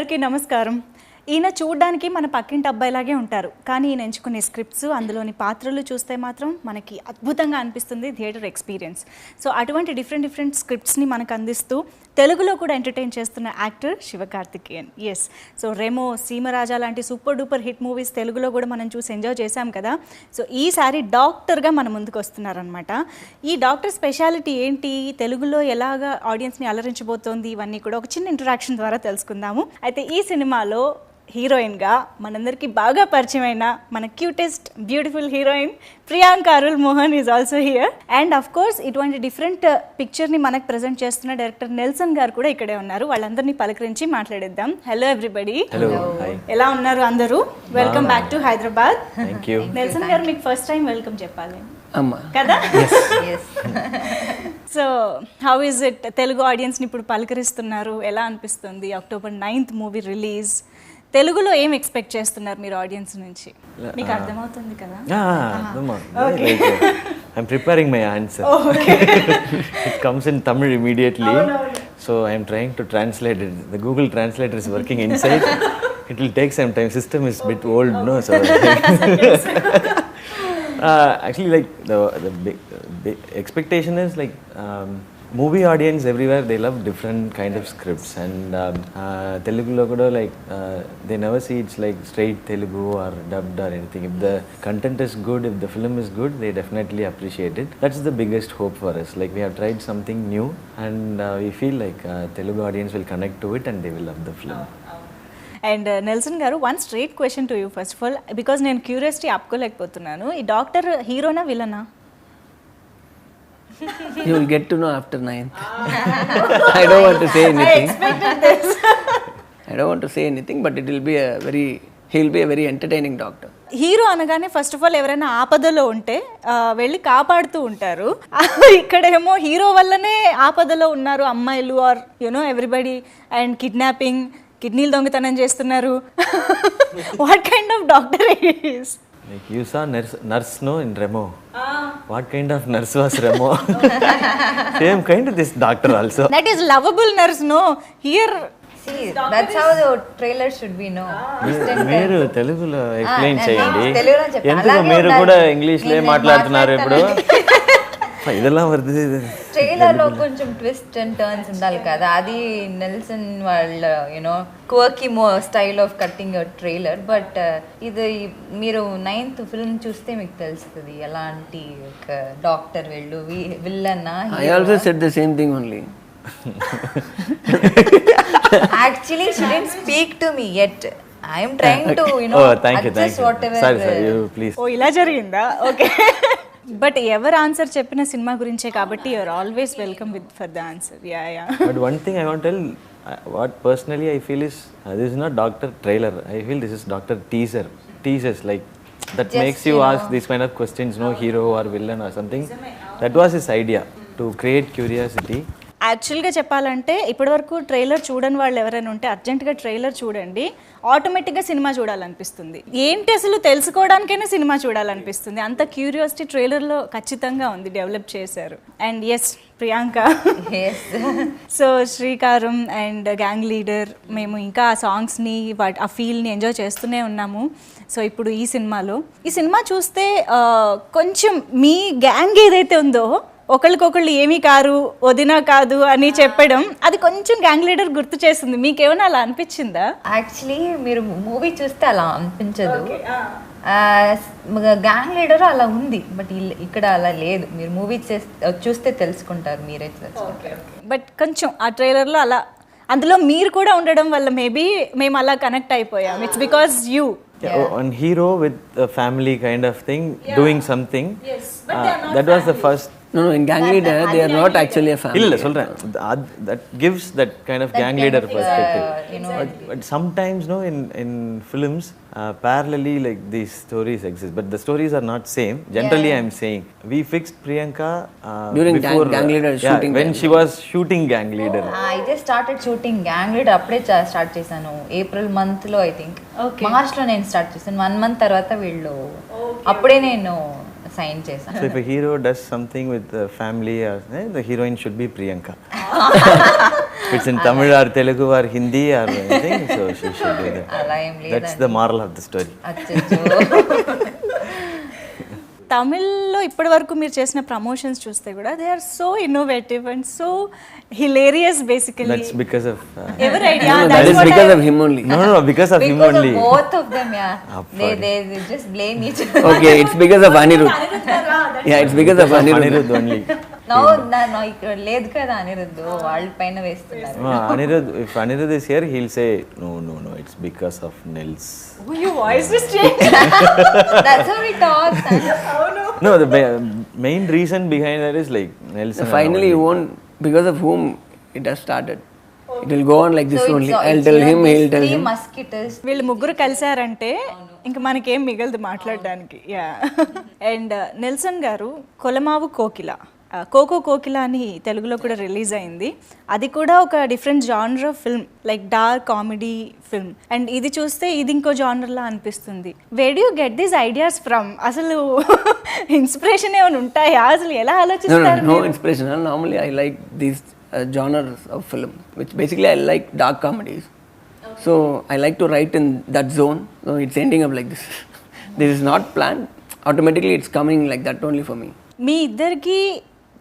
అందరికీ నమస్కారం. ఈయన చూడడానికి మన పక్కింటి అబ్బాయిలాగే ఉంటారు, కానీ ఈయన ఎంచుకునే స్క్రిప్ట్స్, అందులోని పాత్రలు చూస్తే మాత్రం మనకి అద్భుతంగా అనిపిస్తుంది థియేటర్ ఎక్స్పీరియన్స్. సో అటువంటి డిఫరెంట్ స్క్రిప్ట్స్ని మనకు అందిస్తూ తెలుగులో కూడా ఎంటర్టైన్ చేస్తున్న actor Sivakarthikeyan. Yes, so Remo, Seemaraja లాంటి సూపర్ డూపర్ హిట్ మూవీస్ తెలుగులో కూడా మనం చూసి ఎంజాయ్ చేశాం కదా. సో ఈసారి డాక్టర్గా మన ముందుకు వస్తున్నారనమాట. ఈ డాక్టర్ స్పెషాలిటీ ఏంటి, తెలుగులో ఎలాగా ఆడియన్స్ని అలరించబోతోంది, ఇవన్నీ కూడా ఒక చిన్న ఇంటరాక్షన్ ద్వారా తెలుసుకుందాము. అయితే ఈ సినిమాలో హీరోయిన్గా మనందరికీ బాగా పరిచయమైన మన cutest beautiful heroine Priyanka Arul Mohan is also here. And of course ఇటువంటి డిఫరెంట్ పిక్చర్ని మనకు ప్రజెంట్ చేస్తున్న డైరెక్టర్ నెల్సన్ గారు కూడా ఇక్కడే ఉన్నారు. వాళ్ళందరినీ పలకరించి మాట్లాడేద్దాం. హలో ఎవ్రీబడి, ఎలా ఉన్నారు అందరూ? Welcome back to Hyderabad. Nelson గారు, మీకు ఫస్ట్ టైం వెల్కమ్ చెప్పాలి కదా. So how is it, Telugu ఆడియన్స్ని ఇప్పుడు పలకరిస్తున్నారు, ఎలా అనిపిస్తుంది? October 9th movie release. తెలుగులో ఏం ఎక్స్పెక్ట్ చేస్తున్నారు మీరు ఆడియన్స్ నుంచి? మీకు అర్థమవుతుంది కదా? I'm preparing my answer. It comes in Tamil immediately. So I'm trying to translate it. The Google Translator is working inside. It will take some time. System is a bit old, no? So actually, like the big expectation is like movie audience everywhere, they love different kind of scripts, and Telugu lo kuda like they never see it's like straight Telugu or dubbed or anything. If the content is good, if the film is good, they definitely appreciate it. That's the biggest hope for us. Like we have tried something new, and we feel like Telugu audience will connect to it and they will love the film. And Nelson గారు, one straight question to you first of all, because నేను curiosity ఆపుకోలేకపోతున్నాను. ఈ doctor హీరోనా విలనా? You will get to know after 9th. I don't want to say anything. I expected this. I don't want to say anything, but it will be he'll be a very entertaining doctor. Hero అనగానే first of all ఎవరైనా ఆపదలో ఉంటే వెళ్ళి కాపాడుతూ ఉంటారు. ఇక్కడేమో hero వల్లనే ఆపదలో ఉన్నారు అమ్మాయిలు, ఆర్ యునో ఎవ్రీబడి, అండ్ కిడ్నీలు దొంగతనం చేస్తున్నారు. What kind of doctor is? Like you saw nurse no in Remo. What kind of nurse was Remo? Same kind of this doctor also. That is lovable nurse, no? Here, see, that's how the trailer should be, no? మీరు తెలుగులో explain చేయండి. తెలుగులో చెప్పండి. ఎందుకు మీరు కూడా ఇంగ్లీష్లో మాట్లాడుతున్నారు ఇప్పుడు? ఇదెல்லாம் வருது. ట్రైలర్ లో కొంచెం ట్విస్ట్ అండ్ టర్న్స్ ఉండాలి కదా, అది నెల్సన్ వాళ్ళ you know quirky style of cutting trailer. But ఇది మీరు 9th ఫిల్మ్ చూస్తే మీకు తెలుస్తుంది ఎలాంటి ఒక డాక్టర్ వెళ్ళు villain. I also said the same thing only. Actually she didn't speak to me yet. I am trying to adjust whatever. Sorry, you please. ఓ ఇలా జరిగిందా? ఓకే. బట్ ఎవరు ఆన్సర్ చెప్పిన సినిమా గురించే కాబట్టి you are always welcome with for the answer. Yeah But one thing I want to tell, what personally I feel is this is not doctor trailer. I feel this is doctor teasers like that just makes you ask these kind of questions, no hero or villain or something. That was his idea, to create curiosity. యాక్చువల్గా చెప్పాలంటే ఇప్పటివరకు trailer చూడని వాళ్ళు ఎవరైనా ఉంటే అర్జెంటుగా trailer చూడండి, ఆటోమేటిక్గా సినిమా చూడాలనిపిస్తుంది. ఏంటి అసలు తెలుసుకోవడానికైనా సినిమా చూడాలనిపిస్తుంది. అంత క్యూరియాసిటీ ట్రైలర్లో ఖచ్చితంగా ఉంది, డెవలప్ చేశారు. అండ్ ఎస్, ప్రియాంక, సో శ్రీకారం అండ్ గ్యాంగ్ లీడర్, మేము ఇంకా ఆ సాంగ్స్ని ఆ ఫీల్ని ఎంజాయ్ చేస్తూనే ఉన్నాము. సో ఇప్పుడు ఈ సినిమా చూస్తే కొంచెం మీ గ్యాంగ్ ఏదైతే ఉందో ఒకళ్ళకొకళ్ళు ఏమీ కారు, వదినా కాదు అని చెప్పడం, అది కొంచెం గ్యాంగ్ లీడర్ గుర్తు చేస్తుంది. మీకేమైనా అలా అనిపించిందా? యాక్చువల్లీ మీరు మూవీ చూస్తే అలా అనిపించదు. గ్యాంగ్ లీడర్ అలా ఉంది, బట్ ఇక్కడ అలా లేదు. మీరు మూవీ చూస్తే తెలుసుకుంటారు, మీరే తెలుసుకుంటారు. బట్ కొంచెం ఆ ట్రైలర్లో అలా, అందులో మీరు కూడా ఉండడం వల్ల మేబీ మేము అలా కనెక్ట్ అయిపోయాం. It's because you One hero with a family kind of thing, doing something. Yes, but that was the first. No, in Gang Leader they are not actually a family. Illa solren, that gives that kind of gang leader perspective. But sometimes no, in films parallelly like these stories exist, but the stories are not same. Generally I am saying we fixed Priyanka during before gang leader shooting, when she was shooting gang leader. I just started shooting gang leader అప్పుడే start చేశాను. April month లో I think, March లో నేను start చేశాను. 1 month తర్వాత వీళ్ళు అప్పుడే నేను సైన్ చేశాను. So if a hero does something with the family, the heroine should be Priyanka. it's in Tamil or Telugu or Hindi or anything, so she should do that. అలా ఏం That's the moral of the story. అచ్చచ్చో. తమిళ్లో ఇప్పటి వరకు మీరు చేసిన promotions చూస్తే కూడా they are so innovative and so hilarious basically. That's because of ఎవరి idea? That is because of him only. no, because of him Because only. of both of them, yeah. Appa. They just blame each other. Okay, it's because of Anirudh. Yeah, it's because of Anirudh. Anirudh only. No, ఇక్కడ లేదు కదా అనిరుద్ధ్, వాళ్ళ పైన వేస్తున్నారు. Anirudh, if Anirudh is here, he'll say, no, it's because of Nels. Your voice is changed. That's how he talks. No, the main reason behind that is like Nelson. Finally, he won't, because of whom it has started. It will go on like this So only. it's I'll tell him, he'll tell three him. musketeers. వీళ్ళు ముగ్గురు కలిసారంటే ఇంకా మనకేం మిగలదు మాట్లాడడానికి. Yeah. And Nelson గారు కొలమావు కోకిల, cocoa కోకిల అని తెలుగులో కూడా రిలీజ్ అయింది. అది కూడా ఒక different genre film, like dark comedy film. And ఇది చూస్తే ఇది ఇంకో జానర్లా అనిపిస్తుంది. Where do get these ideas from? అసలు ఇన్స్పిరేషన్ ఏమైనా ఉంటాయా? అసలు ఎలా ఆలోచిస్తారు? No inspiration. Normally, I like these genres of film, which basically I like dark comedies. So I like to write in that zone. So it's ending up like this. This is not planned. Automatically, it's coming like that only for me. మీ ఇద్దరికి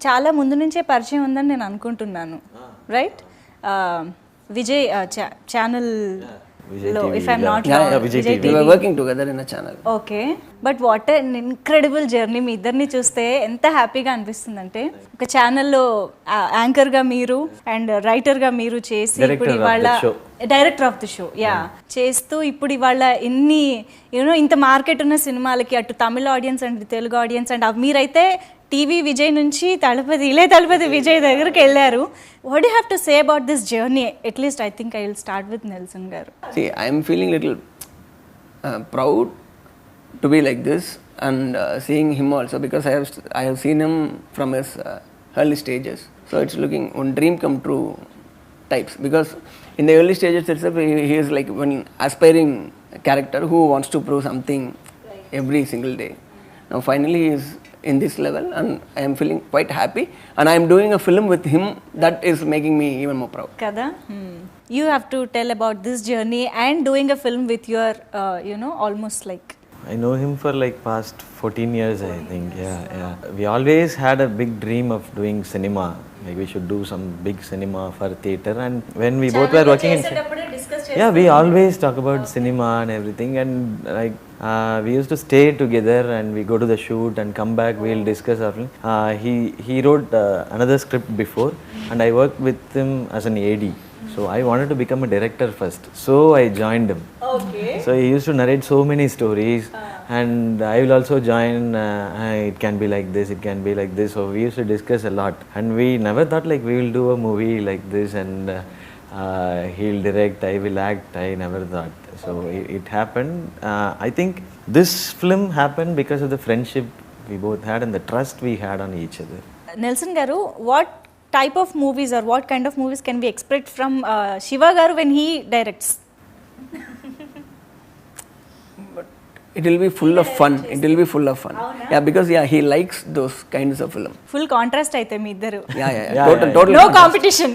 చాలా ముందు నుంచే పరిచయం ఉందని నేను అనుకుంటున్నాను, right? Vijay channel లో, if I'm not wrong, Vijay We were working together in a channel. Okay. But what an incredible journey. మీ ఇద్దరిని చూస్తే ఎంత హ్యాపీగా అనిపిస్తుందంటే, ఒక ఛానల్లో యాంకర్గా మీరు అండ్ రైటర్గా మీరు చేసి ఇప్పుడు ఇవాళ director of the show, yeah, చేస్తూ ఇప్పుడు ఇవాళ ఇన్ని ఇంత మార్కెట్ ఉన్న సినిమాలకి అటు Tamil audience and Telugu audience and మీరైతే టీవీ విజయ్ నుంచి తలపతి విజయ్ దగ్గరికి వెళ్ళారు. What you have to say about this journey? At least I think I will start with Nelson garu. See, I am feeling little proud to be like this and seeing him also, because I have seen him from his early stages. So it's looking one dream come true types, because in the early stages itself he is like one aspiring character who wants to prove something every single day. Now finally he is in this level and I am feeling quite happy, and I am doing a film with him that is making me even more proud. Kada, you have to tell about this journey and doing a film with your almost like, I know him for like past 14 years, I think. Yeah. We always had a big dream of doing cinema. Like we should do some big cinema for theater, and when we both were working in we always talk about cinema and everything, and like we used to stay together and we go to the shoot and come back, we'll discuss our film. He wrote another script before and I worked with him as an AD. So I wanted to become a director first, so I joined him. okay, So he used to narrate so many stories, and I will also join. It can be like this, it can be like this. So we used to discuss a lot, and we never thought like we will do a movie like this, and he'll direct, I will act. I never thought. So it happened. I think this film happened because of the friendship we both had and the trust we had on each other. Nelson garu, what type of movies or what kind of movies can we expect from Shiva garu when he directs? It will be full of fun. It will be full of fun. Yeah, because he likes those kinds of film. Full contrast aithe mi iddaru. Yeah. Total. No competition.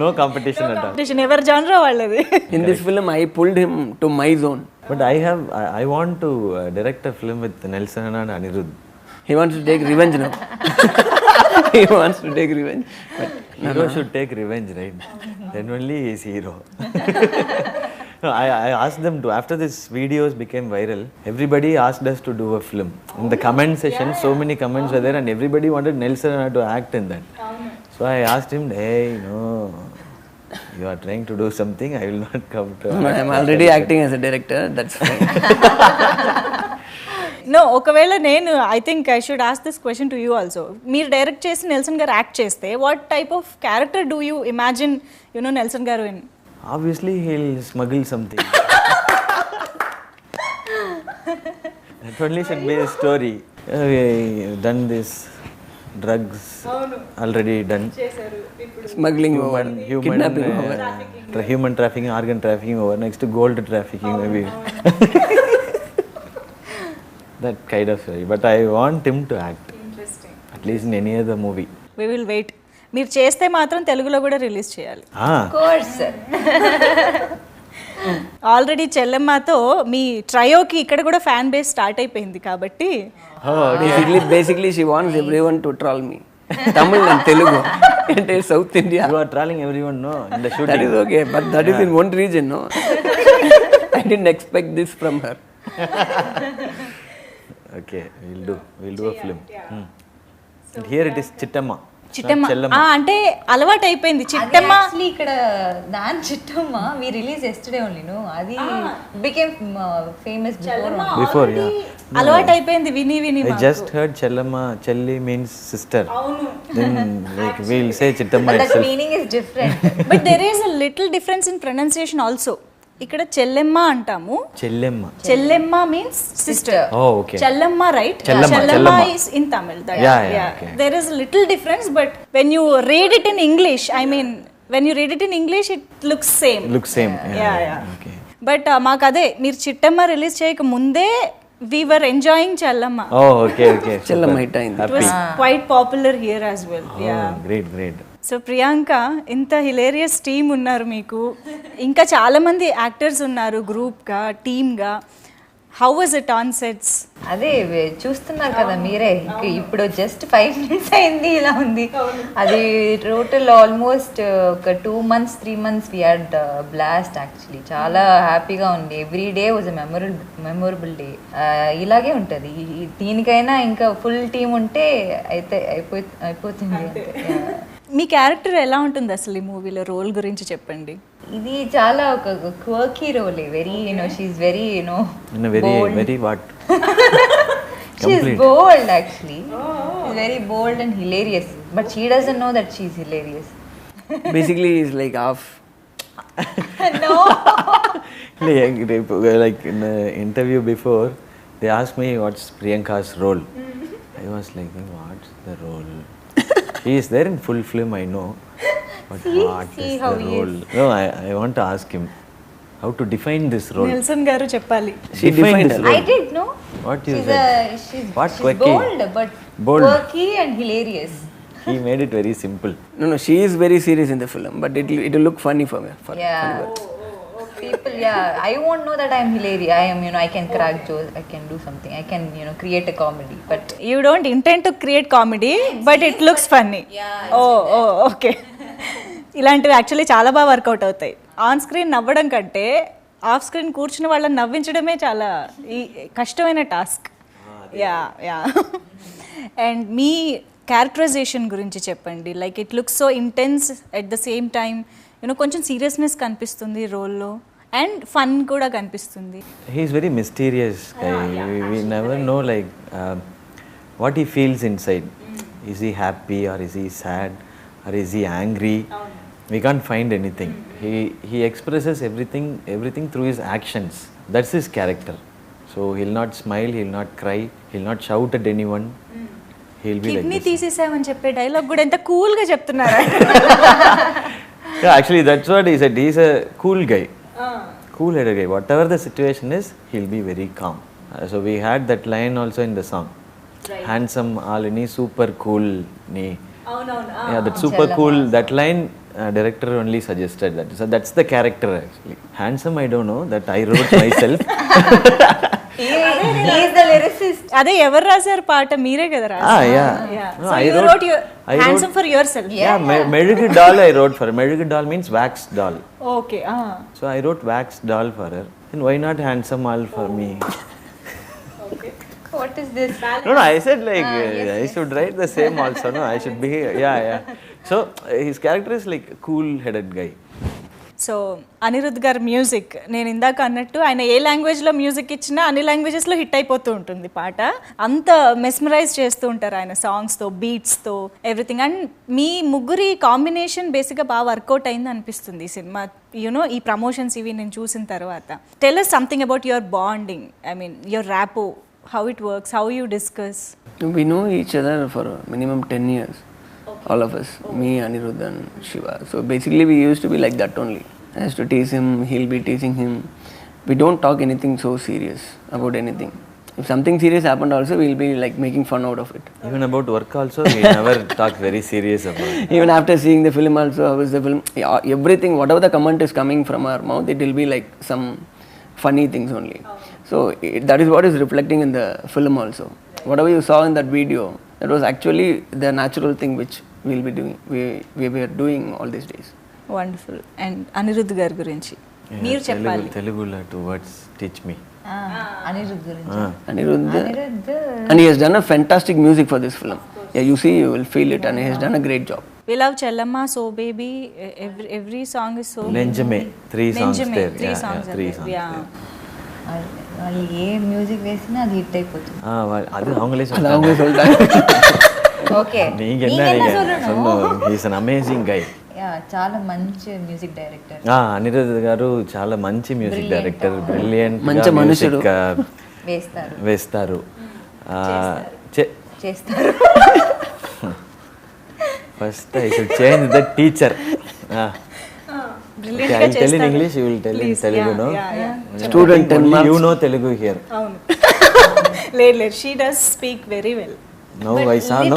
No competition at all. Competition ever genre valladi. In this film, I pulled him to my zone. But I want to direct a film with Nelson and Anirudh. He wants to take revenge now. He wants to take revenge. But Hero should take revenge, right? Then only he is hero. No, I asked them to, after these videos became viral, everybody asked us to do a film. In the comment section, so many comments were there and everybody wanted Nelson to act in that. So I asked him, hey, no, you are trying to do something, I will not come to I am already acting as a director, that's fine. No, ఒకవేళ నేను I think I should ask this question to you also. మీరు direct చేసి Nelson గారు act చేస్తే what type of character do you imagine Nelson గారు in? Obviously, he'll smuggle something. That only should be a story. We've done this, drugs already done. Smuggling over, kidnapping over. Human trafficking, organ trafficking over. Next to gold trafficking maybe. That kind of story. But I want him to act. Interesting. At least in any other movie. We will wait. మీరు చేస్తే మాత్రం తెలుగులో కూడా release చేయాలి. Course already చెల్లెమ్మతో మీ ట్రయోకి ఇక్కడ కూడా fan base start అయిపోయింది కాబట్టి Basically, she wants everyone to troll me. Tamil and Telugu. Entire South India. You are trolling everyone, no? In the shooting. That is okay, but that is in one region, no? I didn't expect this from her. Okay, we'll do a film. And here it is Chittamma. Chittamma Chellamma. అంటే అలవాటు అయిపోయింది Chittamma. Actually ఇక్కడ దాని Chittamma we release yesterday only no అది became famous Before, yeah. అలవాటు అయిపోయింది విని విని I just heard Chellamma. Chelli means sister. Then like we'll say Chittamma that itself. Meaning is different. But there is a little difference in pronunciation also. ఇక్కడ చెల్లెమ్మ అంటాము, Chellamma. Chellemma means sister. Oh, okay. Chellamma right. Chellamma, Chellamma Chellamma. is in Tamil. Yeah, okay. There is a little difference, but when you read it in English, I mean, when you read it in English, it looks same. Looks same. Yeah. Okay. But మాకు అదే మీరు Chittamma release చేయక ముందే we were enjoying Chellamma. Oh, okay. Chellamma Super. hit అయింది. It was quite popular here as well. Yeah. Oh, great. So Priyanka, ఇంత hilarious team ఉన్నారు మీకు, ఇంకా చాలామంది యాక్టర్స్ ఉన్నారు గ్రూప్గా టీమ్గా. How was it on sets? అదే చూస్తున్నారు కదా మీరే, ఇప్పుడు జస్ట్ 5 minutes అయింది ఇలా ఉంది. అది టోటల్ ఆల్మోస్ట్ ఒక 2 months 3 months we had blast. Actually చాలా హ్యాపీగా ఉంది. Every day was memorable day. ఇలాగే ఉంటుంది. దీనికైనా ఇంకా ఫుల్ టీమ్ ఉంటే అయితే అయిపోతుంది అంతే. మీ క్యారెక్టర్ ఎలా ఉంటుంది అసలు ఈ మూవీలో? రోల్ గురించి చెప్పండి. ఇది చాలా ఒక quirky role. Very she's very In a very what? She's Complete. Bold actually. Very bold and hilarious, but she doesn't know that she's hilarious. Basically, it's like half. No. Like in the interview before, they asked me what's Priyanka's role. I was like, what's the role? He is there in full film, I know. But what see is how the he role? No, I want to ask him how to define this role. Nelson గారు చెప్పాలి. She defined this it. role. I did know. What you she's said? she's quirky? bold, but Bold. quirky and hilarious. He made it very simple. No, she is very serious in the film, but it will look funny for me. Yeah. Funny words. People, I won't know that I'm hilarious. I am, I can crack jokes. I can do something. I can, create a comedy. But you don't intent to create comedy, but it looks funny. Okay. ఇలాంటివి actually చాలా బాగా work out అవుతాయి. On screen నవ్వడం కంటే off screen కూర్చుని వాళ్ళని నవ్వించడమే చాలా కష్టమైన టాస్క్. యా. అండ్ మీ క్యారెక్టరైజేషన్ గురించి చెప్పండి. Like it looks so intense at the same time, కొంచెం సీరియస్నెస్ కనిపిస్తుంది రోల్లో, అండ్ ఫన్ కూడా కనిపిస్తుంది. He's very mysterious guy. We never know like what he feels inside. Is he happy or is he sad or is he angry? We can't find anything. He expresses everything through his actions. That's his character. So he'll not smile, he'll not cry, he'll not shout at anyone. He'll be like kidney this. తీసేసామని చెప్పే dialogue కూడా ఎంత కూల్గా చెప్తున్నారా? Yeah, actually that's what he said. He's a cool guy. Cool-headed guy. Whatever the situation is, he'll be very calm. So we had that line also in the song. Handsome, Alini, super cool. Ni. Yeah, that super cool. That line, director only suggested that. So that's the character actually. Handsome, I don't know. That I wrote myself. he is the lyricist. అదే ఎవరు రాశారు పాట? మీరే కదా Yeah. No, so I you wrote- wrote your I wrote- handsome for your self. Yeah, Medugu doll I wrote for her. Medugu doll means wax doll. Okay. So I wrote wax doll for her. And why not handsome all for me? What is this? No, I said like I should write the same also. No, I should be yeah. So his character is like a cool-headed guy. So Anirudh గారి music, నేను ఇందాక అన్నట్టు ఆయన ఏ లాంగ్వేజ్లో music ఇచ్చినా అన్ని లాంగ్వేజెస్లో hit అయిపోతూ ఉంటుంది పాట. అంత మెస్మరైజ్ చేస్తూ ఉంటారు ఆయన సాంగ్స్తో, బీట్స్తో, ఎవ్రీథింగ్. అండ్ మీ ముగ్గురి కాంబినేషన్ బేసిక్గా బాగా వర్కౌట్ అయింది అనిపిస్తుంది ఈ సినిమా. ఈ ప్రమోషన్స్ ఇవి నేను చూసిన తర్వాత. Tell us something about your bonding, I mean your rapport, how it works, how you discuss. We know each other for minimum 10 years. All of us, me, Anirudh and Shiva. So basically we used to be like that only. I used to tease him, he'll be teasing him. We don't talk anything so serious about anything. If something serious happened also, we'll be like making fun out of it. Even about work also, we never talk very serious about it. Even after seeing the film also, how is the film? Yeah, everything, whatever the comment is coming from our mouth, it will be like some funny things only. So that is what is reflecting in the film also. Whatever you saw in that video, that was actually the natural thing which we'll be doing. We were doing all these days. Wonderful. And Anirudh గారి గురించి మీరు చెప్పాలి. Telugulo two words, teach me. Anirudh గురించి. Anirudh, Anirudh and he has done a fantastic music for this film. Yeah, you see, you will feel it, and he has done a great job. We love Chellama, So Baby, every song is so Nenjame, 3 songs Nenjame, there. 3 Yeah, songs yeah, are 3 there. songs Yeah. there. వాళ్ళు ఏ music వేసినా అది hit అయిపోతుంది. அது அவங்களே அது அவங்க சொல்றாங்க. Okay நீங்க என்ன சொல்லணும்? He is an amazing guy. చాలా మంచి మ్యూజిక్ డైరెక్టర్. అనిరుద్ధ్ గారు చాలా మంచి మ్యూజిక్ డైరెక్టర్, బ్రిలియంట్ మంచి మనుషుడు. వేస్తారు చేస్తారు. First I should change the teacher. Brilliant I గా will tell in చేస్తారు. English, you will tell in Please, Telugu, yeah, no? yeah. Student 10 marks. You know Telugu here. అవును. లేదు she does speak very well. No, I saw no.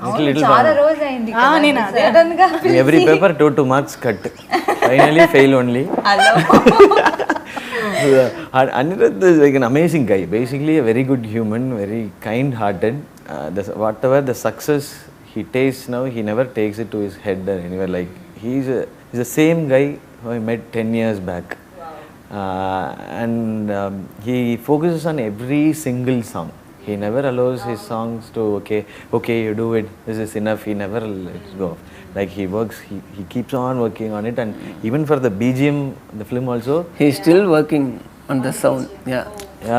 అవును, చాలా రోజు అయింది. నేను అదే సడన్ గా Every paper 2 marks cut. Finally fail only. Hello. Anirudh is like an amazing guy. Basically a very good human, very kind-hearted. Whatever the success he tastes now, he never takes it to his head or anywhere. Like he's the same guy who I met 10 years back. And he focuses on every single song. He never allows his songs to okay you do it, this is enough. He never lets go. Like he works, he keeps on working on it, and even for the BGM, the film also, He is still working on the sound. Yeah.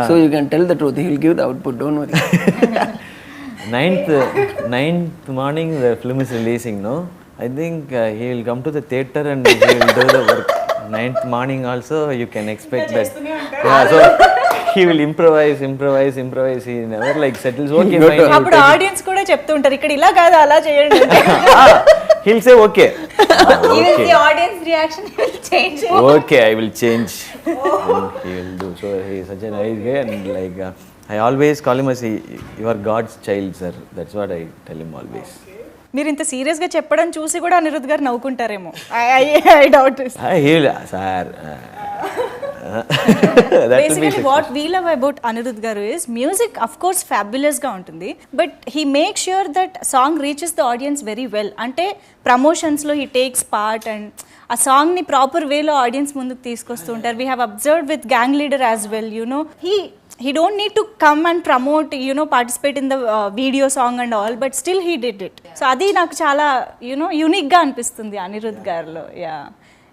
So you can tell the truth. He will give the output. Don't worry. 9th morning the film is releasing, no? I think he will come to the theater and he will do the work. 9th morning also you can expect that. Yeah, so he will improvise. He never like settles. Okay, fine. అప్పుడు audience కూడా చెప్తుంటారు ఇక్కడ ఇలా కాదు అలా చేయండి. He'll say okay. Even the audience reaction will change. Okay, I will change. He will do. So he is such a nice guy, and like I always call him as you are God's child, sir. That's what I tell him always. మీరు ఇంత serious గా చెప్పడం చూసి కూడా అనిరుద్ధ్ గారు నవ్వుకుంటారేమో. I doubt this. He'll sir. Basically what we love about Anirudh garu is music of course fabulous ga untundi, but he makes sure that song reaches the audience very well. Ante promotions lo he takes part and a song ni proper way lo audience munduku teeskostuuntaru. We have observed with Gang Leader as well, you know, he don't need to come and promote, you know, participate in the video song and all, but still he did it. So adi naaku chaala, you know, unique ga anipistundi Anirudh garulo. Yeah.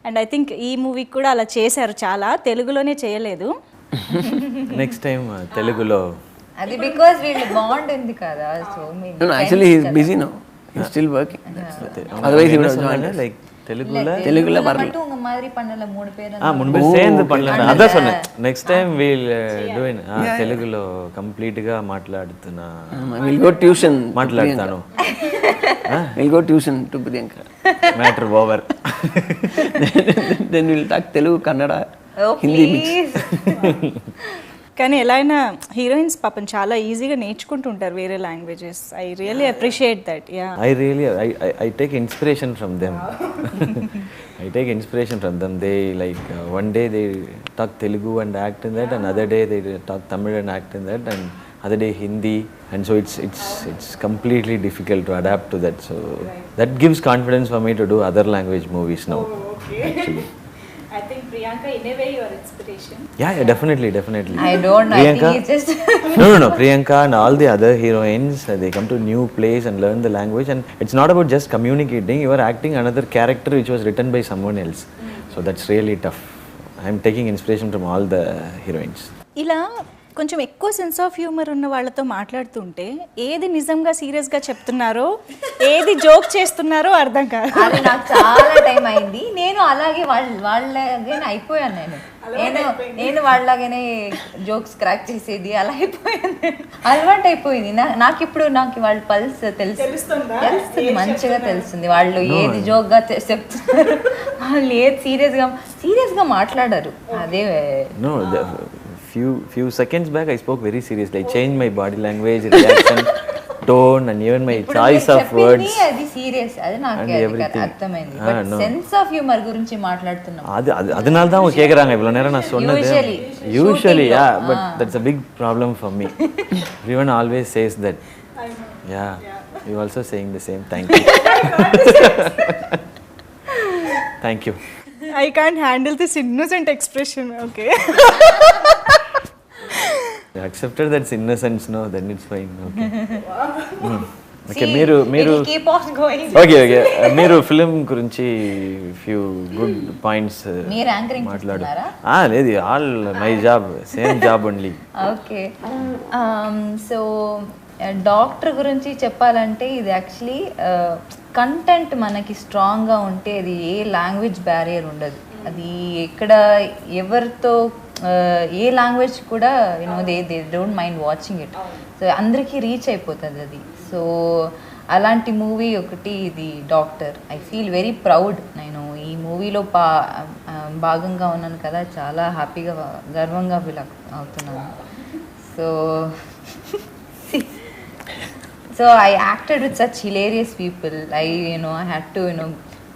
And I think ఈ movie కూడా అలా చేశారు, చాలా తెలుగులోనే చేయలేదు. Next time తెలుగులో. అది because వీళ్ళు బాండ్ ఉంది కదా. So No, actually he is busy now. He is still working. Otherwise he would have joined us. Like தெலுங்குல மட்டும் உங்க மாதிரி பண்ணல 3 பேர். முன்பு சேர்ந்து பண்ணலாம். அதான் சொன்னேன். Next time we'll do in తెలుగులో కంప్లీట్ గా మాట్లాడుతున్నా. We'll go tuition. మాట్లాడతాను. We'll go tuition to Priyanka. Matter over. Then we'll talk Telugu, Kannada, Oh, Hindi mix. please. కానీ ఎలా అయినా హీరోయిన్స్ పాపం చాలా ఈజీగా నేర్చుకుంటూ ఉంటారు వేరే languages. I really appreciate that. Yeah, I take inspiration from them. I take inspiration from them. They like one day they talk Telugu and act in that, and other day they talk Tamil and act in that, and other day Hindi, and so it's completely difficult to adapt to that. So that gives confidence for me to do other language movies now. Actually. I think Priyanka in a way your inspiration. Yeah, definitely. I don't know. I think it's just No. Priyanka and all the other heroines, they come to a new place and learn the language, and it's not about just communicating. You are acting another character which was written by someone else. So that's really tough. I'm taking inspiration from all the heroines. ఇలా కొంచెం ఎక్కువ sense of humour ఉన్న వాళ్ళతో మాట్లాడుతుంటే ఏది నిజంగా సీరియస్గా చెప్తున్నారో ఏది జోక్ చేస్తున్నారో అర్థం కాదు. అది నాకు చాలా టైం అయింది. నేను అలాగే వాళ్ళలాగానే అయిపోయాను. నేను వాళ్ళలాగానే జోక్స్ క్రాక్ చేసేది అలా అయిపోయాను. అలవాటు అయిపోయింది నాకు. ఇప్పుడు నాకు వాళ్ళ పల్స్ తెలుస్తుంది, మంచిగా తెలుస్తుంది. వాళ్ళు ఏది జోక్గా చెప్తున్నారు, వాళ్ళు ఏది సీరియస్గా మాట్లాడరు. అదే few seconds back I spoke very seriously. I changed my body language, reaction, tone, and even my ఇప్పుడు choice మీరు of చెప్పింది words. అది సీరియస్, అది నాకు And అది everything. అర్థమైంది. Ah, but no. Sense of humour గురించి మాట్లాడుతున్నాం. அதனால தான் அவங்க கேக்குறாங்க இவ்வளவு நேரம் நான் சொன்னது. Usually, Usually, shooting yeah, lo. but that's a big problem for me. Everyone always says that. Yeah, you also saying the same. Thank you. Thank you. I can't handle this innocent expression. Okay. I accepted that's innocence, no, then it's fine. Okay. Okay, మీరు keep on going. Okay మీరు film గురించి few good points మీరు anchoring మాట్లాడు. చేస్తున్నారా? లేదు, all my job, same job only. Okay, so doctor గురించి చెప్పాలంటే ఇది యాక్చువల్లీ కంటెంట్ మనకి స్ట్రాంగ్గా ఉంటే అది ఏ లాంగ్వేజ్ బ్యారియర్ ఉండదు. అది ఎక్కడ ఎవరితో ఏ లాంగ్వేజ్ కూడా you know they don't mind watching it. So అందరికీ రీచ్ అయిపోతుంది అది. సో అలాంటి మూవీ ఒకటి ఇది doctor. I feel very proud. నేను ఈ మూవీలో భాగంగా ఉన్నాను కదా, చాలా హ్యాపీగా గర్వంగా ఫీల్ అవుతున్నాను. So I acted with such hilarious people. I had to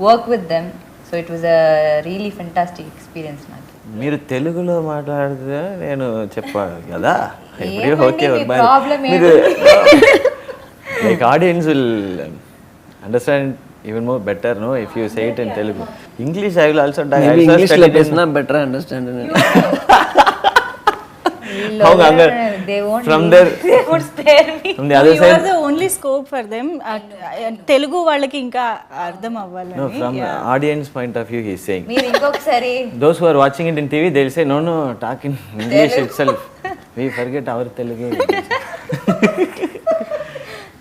work with them. So it was a really fantastic experience నాకు. మీరు తెలుగులో మాట్లాడితే నేను చెప్పాను కదా, ఓకే మీరు like audience will understand even more better no if you say it in Telugu. English I will also English లో పేసినా better understand. They won't from leave. their They would spare me. from the other You are side, the only scope for them. Telugu వాళ్ళకి ఇంకా అర్థం అవ్వాలని. no, from the audience point of view he is saying. మీరు ఇంకొకసారి Those who are watching it in TV, they'll say, no, talk in English itself. We forget our Telugu.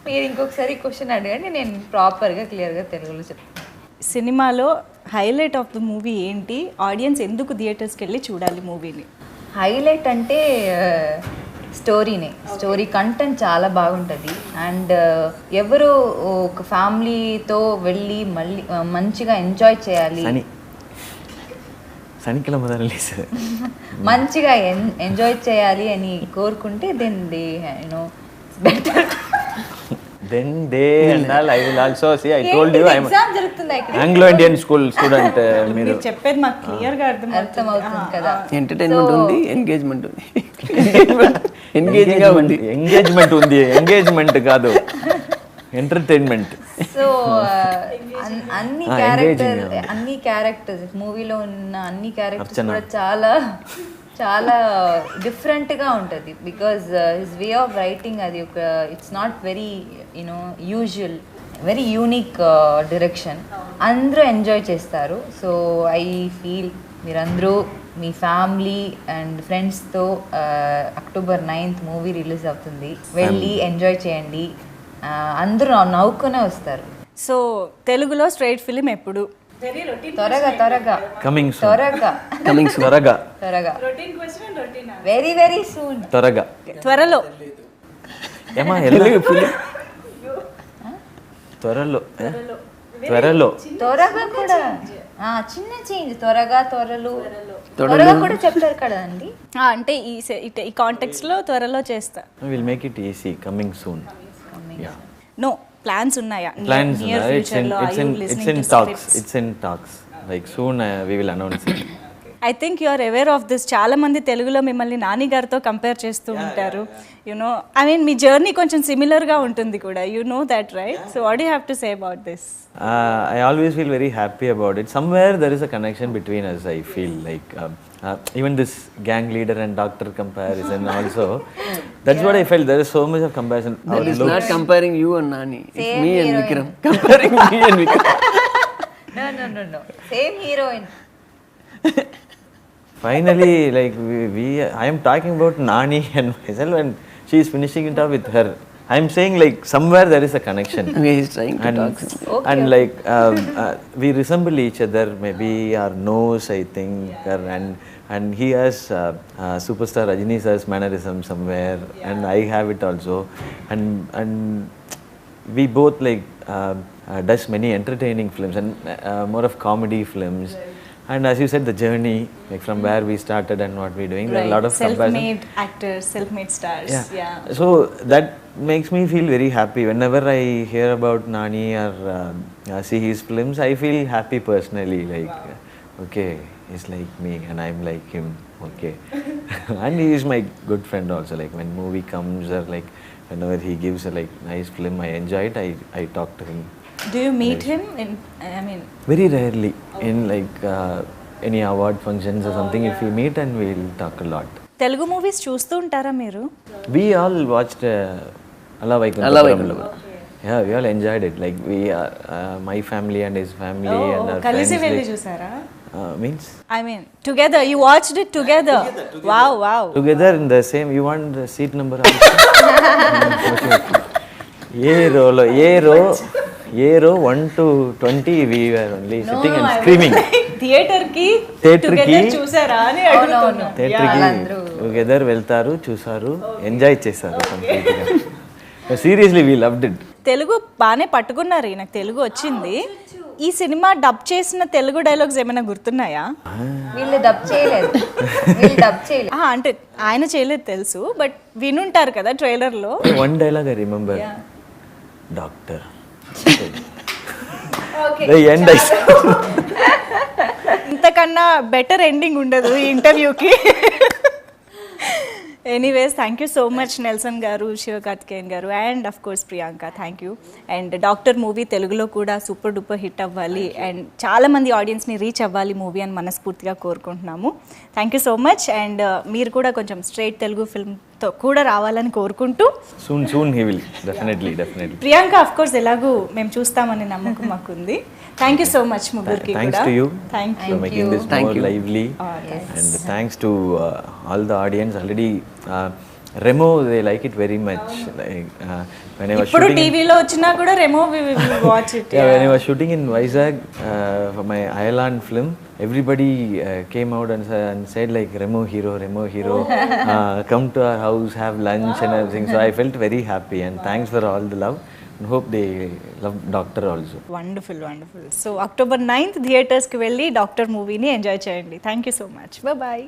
మీరు ఇంకొకసారి question అడగండి, నేను ప్రాపర్గా క్లియర్గా తెలుగులో చెప్తాను. సినిమాలో హైలైట్ ఆఫ్ ద మూవీ ఏంటి? ఆడియన్స్ ఎందుకు థియేటర్స్కి వెళ్ళి చూడాలి మూవీని? హైలైట్ అంటే స్టోరీనే. స్టోరీ కంటెంట్ చాలా బాగుంటుంది. అండ్ ఎవరు ఒక ఫ్యామిలీతో వెళ్ళి మళ్ళీ మంచిగా ఎంజాయ్ చేయాలి, சனிக்கிழமை தான் ரிலீஸ், మంచిగా ఎంజాయ్ చేయాలి అని కోరుకుంటే then they better. then they and all I will also see. I told you I am exam జరుగుతుంది ఇక్కడ. Anglo-Indian school student. మీరు చెప్పేది మాకు క్లియర్గా అర్థమవుతుంది కదా. ఎంటర్టైన్మెంట్ ఉంది, ఎంగేజ్మెంట్ ఉంది. ఎంగేజింగ్ ఉంది, ఎంగేజ్మెంట్ ఉంది, ఎంగేజ్మెంట్ కాదు, ఎంటర్టైన్మెంట్. సో అన్ని క్యారెక్టర్స్ మూవీలో ఉన్న అన్ని క్యారెక్టర్స్ కూడా చాలా చాలా డిఫరెంట్గా ఉంటుంది. Because his way of writing అది ఒక it's not very usual, very unique direction. అందరూ ఎంజాయ్ చేస్తారు. సో ఐ ఫీల్ మీరందరూ మీ ఫ్యామిలీ అండ్ ఫ్రెండ్స్తో October 9th మూవీ రిలీజ్ అవుతుంది, వెళ్ళి ఎంజాయ్ చేయండి. అందరూ నవ్వుకునే వస్తారు. సో తెలుగులో స్ట్రైట్ ఫిలిం ఎప్పుడు? త్వరగా కమింగ్ త్వరగా వెరీ వెరీ సూన్. త్వరలో ఏమా త్వరలో త్వరగా కూడా చిన్న చేంజ్. త్వరగా కూడా చెప్తారు కదా అండి. అంటే ఈ కాంటెక్స్ట్ లో త్వరలో చేస్తా. Will make it easy, coming soon. No plans ఉన్నాయా? Plans, it's in talks. Like soon we will announce it. I think you are aware of this. చాలా మంది తెలుగులో మిమ్మల్ని నాని గారితో కంపేర్ చేస్తూ ఉంటారు. యునో ఐ మీన్ మీ జర్నీ కొంచెం సిమిలర్గా ఉంటుంది కూడా. You know that right? So what you have to say about this? I always feel very happy about it. Somewhere there is a connection between us. I feel like even this gang leader and doctor comparison also. That's what I felt. There is so much of comparison. That is not comparing you and Nani. It's me and Vikram. Comparing me and Vikram. No. Same heroine. Finally, like I am talking about Nani and myself, and she is finishing it off with her. I am saying like somewhere there is a connection. He is trying to talk. And like we resemble each other. Maybe our nose, I think, and he has superstar Rajini sir's mannerism somewhere, and I have it also. And we both like does many entertaining films and more of comedy films. And as you said, the journey, like from where we started and what we're doing, there are a lot of comparison. self-made actors, self-made stars. Yeah. So that makes me feel very happy. Whenever I hear about Nani or see his films, I feel happy personally. Like, okay, he's like me and I'm like him. Okay. And he is my good friend also. Like when movie comes or like whenever he gives a like nice film, I enjoy it. I talk to him. Do you meet him in, I mean, Very rarely in like any award functions or something. If we meet and we'll talk a lot. Telugu movies చూస్తూ ఉంటారా మీరు? We all watched Alla Vaikunthapuramu. Alla Vaikunthapuramu. Yeah, we all enjoyed it. Like we, my family and his family and our కలిసి friends. వెళ్ళి Like, చూసారా? means I mean, together. You watched it together. Wow. together in the same. You want the seat number? Okay. A row 1 to 20. We were only sitting and screaming. Theatre కి Theatre కి- together చూసారా అని అడుగుతున్నా. Theatre కి together వెళ్తారు, చూసారు, enjoy చేశారు కంప్లీట్గా. Seriously we loved it. Telugu బాగానే పట్టుకున్నారు. నాకు తెలుగు వచ్చింది. ఈ సినిమా డబ్ చేసిన తెలుగు డైలాగ్స్ ఏమైనా గుర్తున్నాయా? వీళ్ళు డబ్ చేయలేదు. అంటే ఆయన చేయలేదు తెలుసు, బట్ వినుంటారు కదా ట్రైలర్ లో. One dialogue I remember, doctor. ఇంతకన్నా బెటర్ ఎండింగ్ ఉండదు ఈ ఇంటర్వ్యూకి. Anyways, thank you so much Nelson గారు, శివకార్తికేయన్ గారు, and of course Priyanka. Thank you. And doctor movie తెలుగులో కూడా సూపర్ డూపర్ హిట్ అవ్వాలి అండ్ చాలామంది ఆడియన్స్ని రీచ్ అవ్వాలి మూవీ అని మనస్ఫూర్తిగా కోరుకుంటున్నాము. Thank you so much. And మీరు కూడా కొంచెం స్ట్రైట్ తెలుగు ఫిల్మ్తో కూడా రావాలని కోరుకుంటూ, soon he will definitely. Priyanka of course ఎలాగూ మేము చూస్తామని నమ్మకం మాకుంది. థ్యాంక్ యూ సో మచ్ ముగ్గురికి Thanks కూడా. to you thank for making this more lively. And thanks to all the audience already. Remo, they like it very much. Like when I was ఇప్పుడు shooting. టీవీలో వచ్చినా కూడా Remo watch it. Yeah, when I was shooting in Vizag for my Ireland film, everybody came out and said like Remo hero, come to our house, have lunch and everything. So I felt very happy and thanks for all the love. And hope they love Doctor also. Wonderful. So October 9th థియేటర్స్కి వెళ్ళి doctor మూవీని enjoy చేయండి. Thank you so much. Bye.